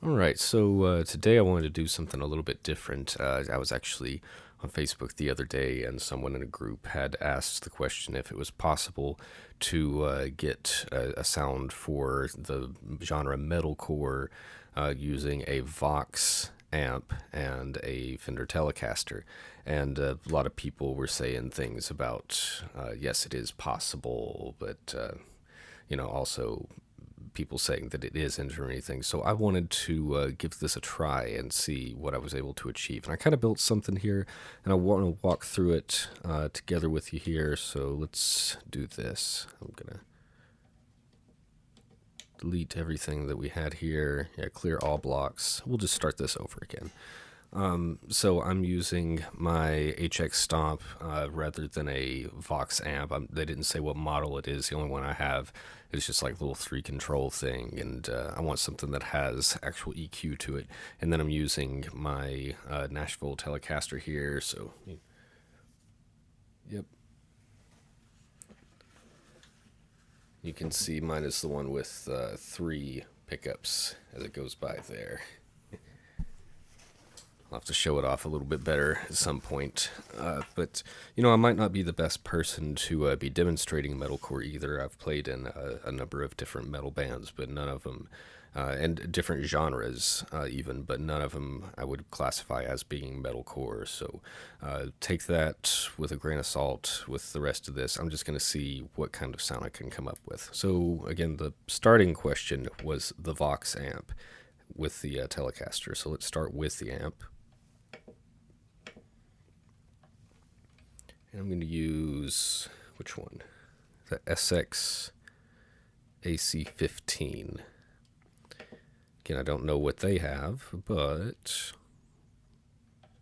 Alright, so today I wanted to do something a little bit different. I was actually on Facebook the other day, and someone in a group had asked the question if it was possible to get a sound for the genre metalcore using a Vox amp and a Fender Telecaster. And a lot of people were saying things about, yes, it is possible, but, also people saying that it isn't or anything. So I wanted to give this a try and see what I was able to achieve. And I kind of built something here, and I want to walk through it together with you here. So let's do this. I'm going to delete everything that we had here. Yeah, clear all blocks. We'll just start this over again. So I'm using my HX Stomp rather than a Vox amp. They didn't say what model it is. The only one I have is just like a little 3-control thing, and I want something that has actual EQ to it. And then I'm using my Nashville Telecaster here. So, yep. You can see mine is the one with 3 pickups as it goes by there. I'll have to show it off a little bit better at some point. But, I might not be the best person to be demonstrating metalcore either. I've played in a number of different metal bands, but none of them, and different genres even, but none of them I would classify as being metalcore. So take that with a grain of salt with the rest of this. I'm just going to see what kind of sound I can come up with. So, again, the starting question was the Vox amp with the Telecaster. So let's start with the amp. And I'm going to use, which one? The SX AC15. Again, I don't know what they have, but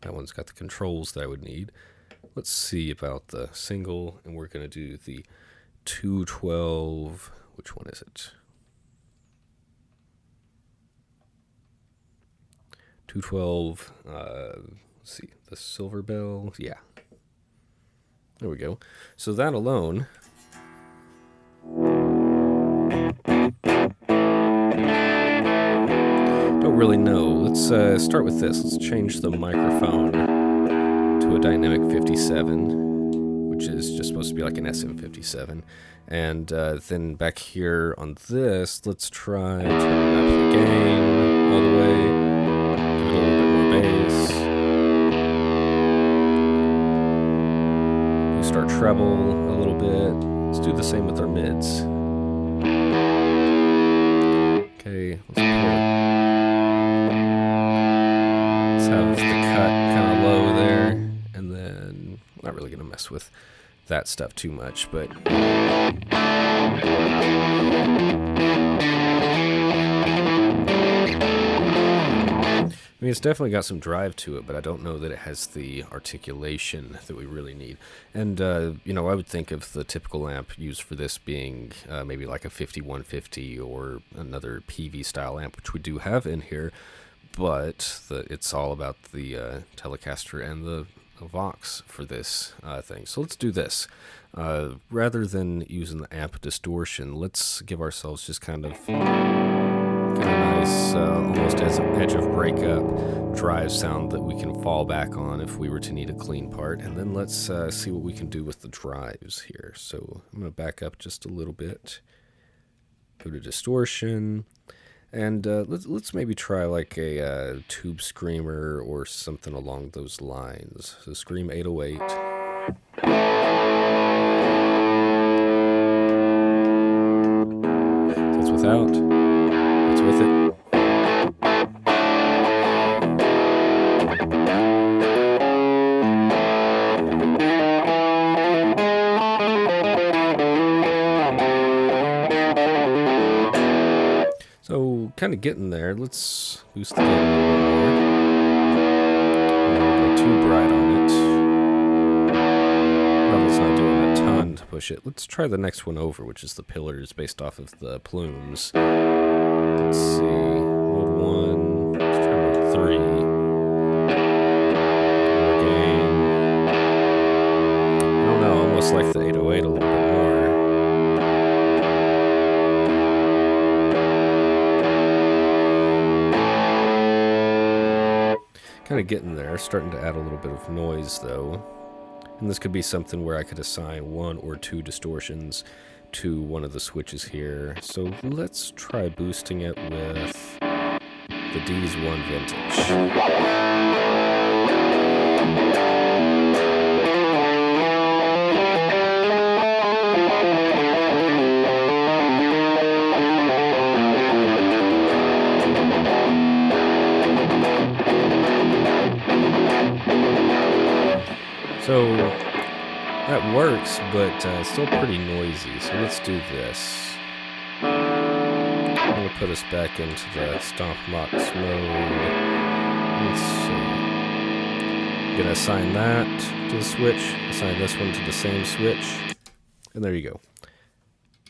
that one's got the controls that I would need. Let's see about the single, and we're going to do the 212, which one is it? 212, let's see, the Silver Bell, yeah. There we go. So that alone don't really know. Let's start with this. Let's change the microphone to a dynamic 57, which is just supposed to be like an SM57. And then back here on this, let's try turning up the gain all the way. Give it a little bit more bass. Boost our treble a little bit. Let's do the same with our mids. Okay, let's have the cut kind of low there, and then I'm not really going to mess with that stuff too much, but I mean, it's definitely got some drive to it, but I don't know that it has the articulation that we really need. And, I would think of the typical amp used for this being maybe like a 5150 or another PV style amp, which we do have in here, but it's all about the Telecaster and the Vox for this thing. So let's do this. Rather than using the amp distortion, let's give ourselves just kind of nice, almost as an edge of breakup drive sound that we can fall back on if we were to need a clean part. And then let's see what we can do with the drives here. So I'm going to back up just a little bit, go to distortion, and let's maybe try like a tube screamer or something along those lines. So Scream 808. So that's without. That's with it. So, kind of getting there. Let's boost the gain a little bit more. Go too bright on it. Levels not doing a ton to push it. Let's try the next one over, which is the pillars based off of the plumes. Let's see. Mode 1. Let's try mode 3. More gain. I don't know, almost like the 808 a little bit more. Kind of getting there, starting to add a little bit of noise though. And this could be something where I could assign 1 or 2 distortions to one of the switches here. So let's try boosting it with the D's 1 Vintage. So that works, but still pretty noisy. So let's do this. I'm going to put us back into the Stomp Mox mode. Let's see. I'm going to assign that to the switch, assign this one to the same switch, and there you go.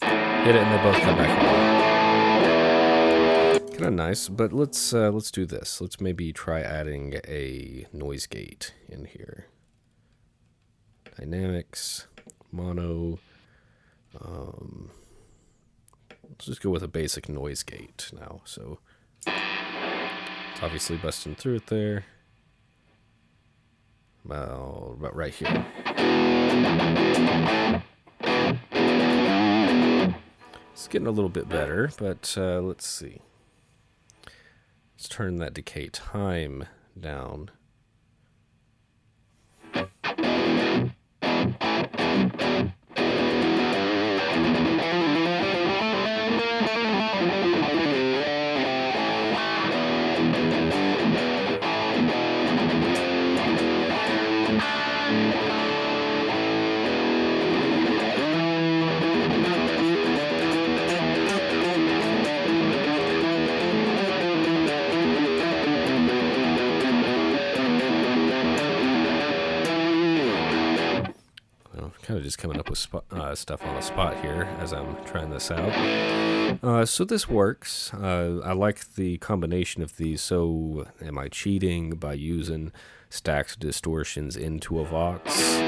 Hit it and they both come back on. Kind of nice, but let's do this. Let's maybe try adding a noise gate in here. Dynamics, mono. Let's just go with a basic noise gate now. So it's obviously busting through it there. Well, about right here. It's getting a little bit better, but let's see. Let's turn that decay time down. Kind of just coming up with stuff on the spot here as I'm trying this out. So this works. I like the combination of these. So am I cheating by using stacked distortions into a Vox?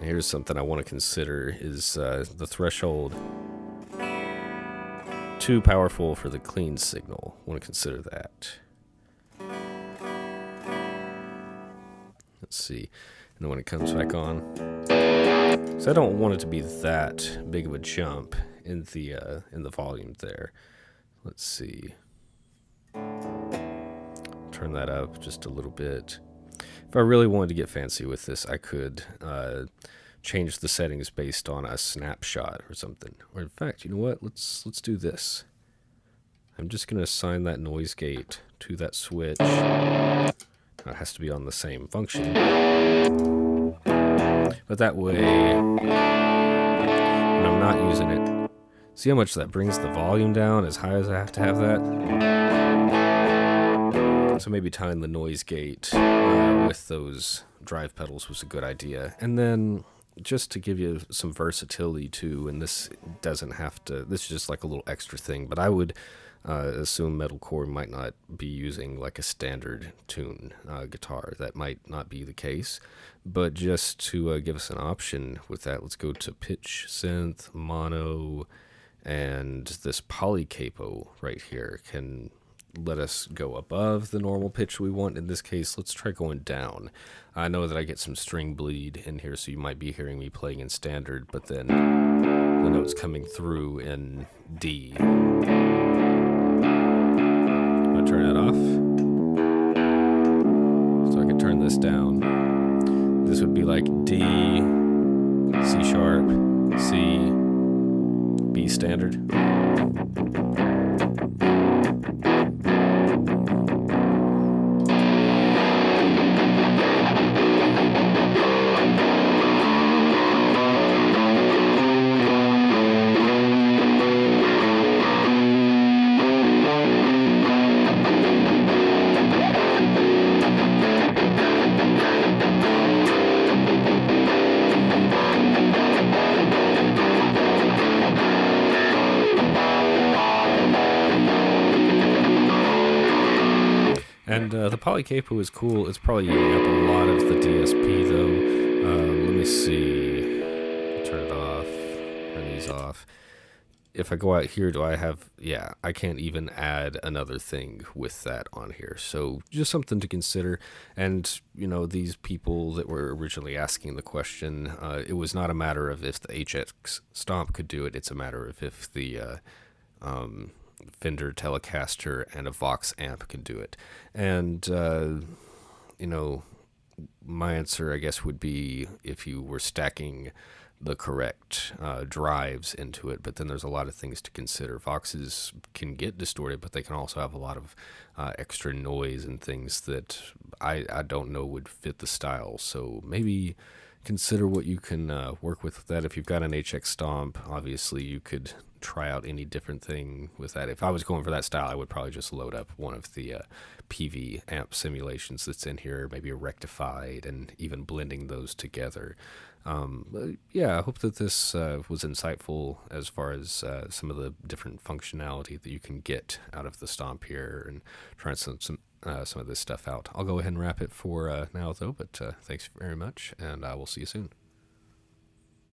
Here's something I want to consider is the threshold. Too powerful for the clean signal. I want to consider that. Let's see. And then when it comes back on. So I don't want it to be that big of a jump in the volume there. Let's see. Turn that up just a little bit. If I really wanted to get fancy with this, I could change the settings based on a snapshot or something. Or in fact, you know what? Let's do this. I'm just going to assign that noise gate to that switch. It has to be on the same function. But that way, when I'm not using it, see how much that brings the volume down as high as I have to have that? So maybe tying the noise gate with those drive pedals was a good idea. And then just to give you some versatility too, and this doesn't have to, this is just like a little extra thing, but I would assume Metalcore might not be using like a standard tune guitar. That might not be the case, but just to give us an option with that, let's go to pitch synth, mono, and this polycapo right here can let us go above the normal pitch we want. In this case, let's try going down. I know that I get some string bleed in here, so you might be hearing me playing in standard, but then the notes coming through in D. I'm gonna turn it off. So I can turn this down. This would be like D, C sharp, C, B standard. the polycapo is cool. It's probably eating up a lot of the DSP though. Let me see. Turn it off. Turn these off. If I go out here, do I have, yeah, I can't even add another thing with that on here. So just something to consider. And, these people that were originally asking the question, it was not a matter of if the HX Stomp could do it. It's a matter of if the Fender Telecaster and a Vox amp can do it. And, you know, my answer, I guess, would be if you were stacking the correct drives into it. But then there's a lot of things to consider. Voxes can get distorted, but they can also have a lot of extra noise and things that I don't know would fit the style. So maybe consider what you can work with that. If you've got an HX Stomp, obviously you could try out any different thing with that. If I was going for that style, I would probably just load up one of the PV amp simulations that's in here, maybe a rectified, and even blending those together. Yeah, I hope that this was insightful as far as some of the different functionality that you can get out of the Stomp here, and trying some of this stuff out. I'll go ahead and wrap it for now, though, but thanks very much, and I will see you soon.